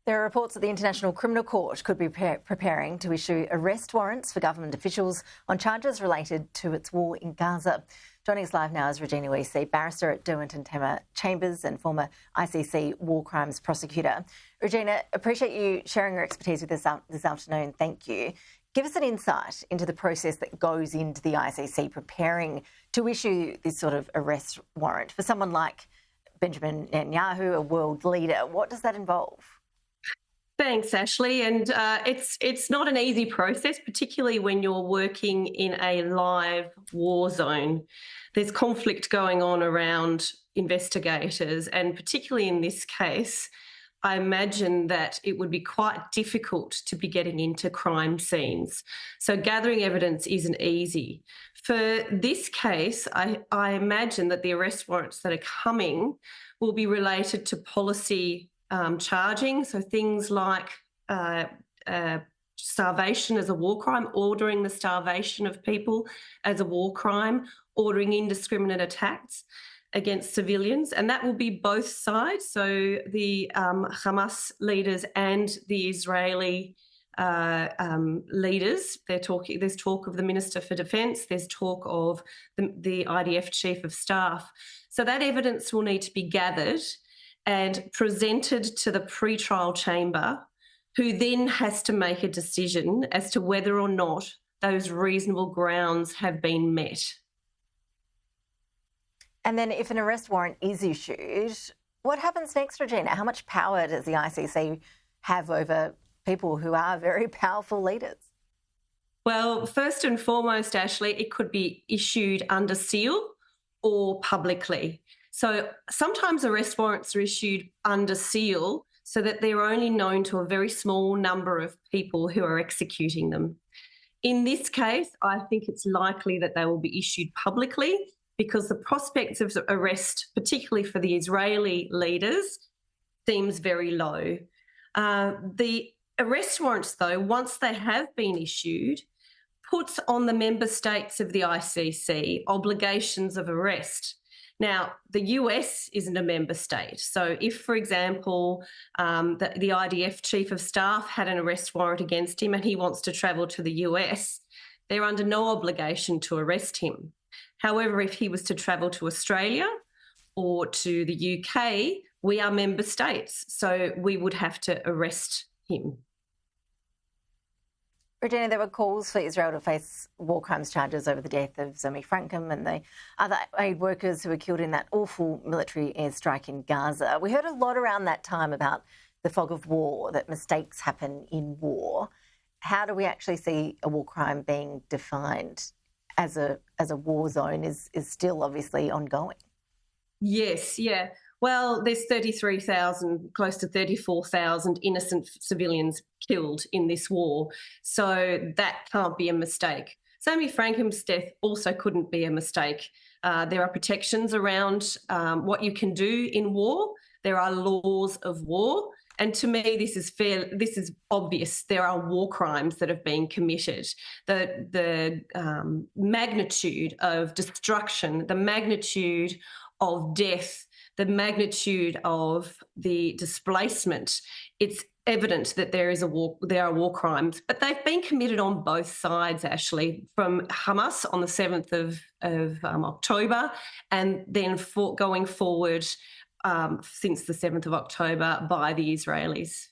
There are reports that the International Criminal Court could be preparing to issue arrest warrants for government officials on charges related to its war in Gaza. Joining us live now is Regina Weiss, barrister at Derwent and Tema Chambers and former ICC war crimes prosecutor. Regina, appreciate you sharing your expertise with us this afternoon. Thank you. Give us an insight into the process that goes into the ICC preparing to issue this sort of arrest warrant for someone like Benjamin Netanyahu, a world leader. What does that involve? Thanks, Ashley. And it's not an easy process, particularly when you're working in a live war zone. There's conflict going on around investigators, and particularly in this case, I imagine that it would be quite difficult to be getting into crime scenes. So gathering evidence isn't easy. For this case, I imagine that the arrest warrants that are coming will be related to policy charging, so things like starvation as a war crime, ordering the starvation of people as a war crime, ordering indiscriminate attacks against civilians, and that will be both sides, so the Hamas leaders and the Israeli leaders. There's talk of the Minister for Defence, there's talk of the IDF Chief of Staff. So that evidence will need to be gathered and presented to the pre-trial chamber, who then has to make a decision as to whether or not those reasonable grounds have been met. And then if an arrest warrant is issued, what happens next, Regina? How much power does the ICC have over people who are very powerful leaders? Well, first and foremost, Ashley, it could be issued under seal or publicly. So sometimes arrest warrants are issued under seal so that they're only known to a very small number of people who are executing them. In this case, I think it's likely that they will be issued publicly because the prospects of arrest, particularly for the Israeli leaders, seems very low. The arrest warrants, though, once they have been issued, puts on the member states of the ICC obligations of arrest. Now, the US isn't a member state. So if, for example, the IDF Chief of Staff had an arrest warrant against him and he wants to travel to the US, they're under no obligation to arrest him. However, if he was to travel to Australia or to the UK, we are member states, so we would have to arrest him. Regina, there were calls for Israel to face war crimes charges over the death of Zomi Frankham and the other aid workers who were killed in that awful military airstrike in Gaza. We heard a lot around that time about the fog of war, that mistakes happen in war. How do we actually see a war crime being defined as a war zone is still obviously ongoing? Yes, yeah. Well, there's 33,000, close to 34,000 innocent civilians killed in this war. So that can't be a mistake. Zomi Frankham's death also couldn't be a mistake. There are protections around what you can do in war. There are laws of war. And to me, this is obvious. There are war crimes that have been committed. The magnitude of destruction, the magnitude of death, the magnitude of the displacement, it's evident that there are war crimes, but they've been committed on both sides, Ashley, from Hamas on the 7th of October, and then going forward since the 7th of October by the Israelis.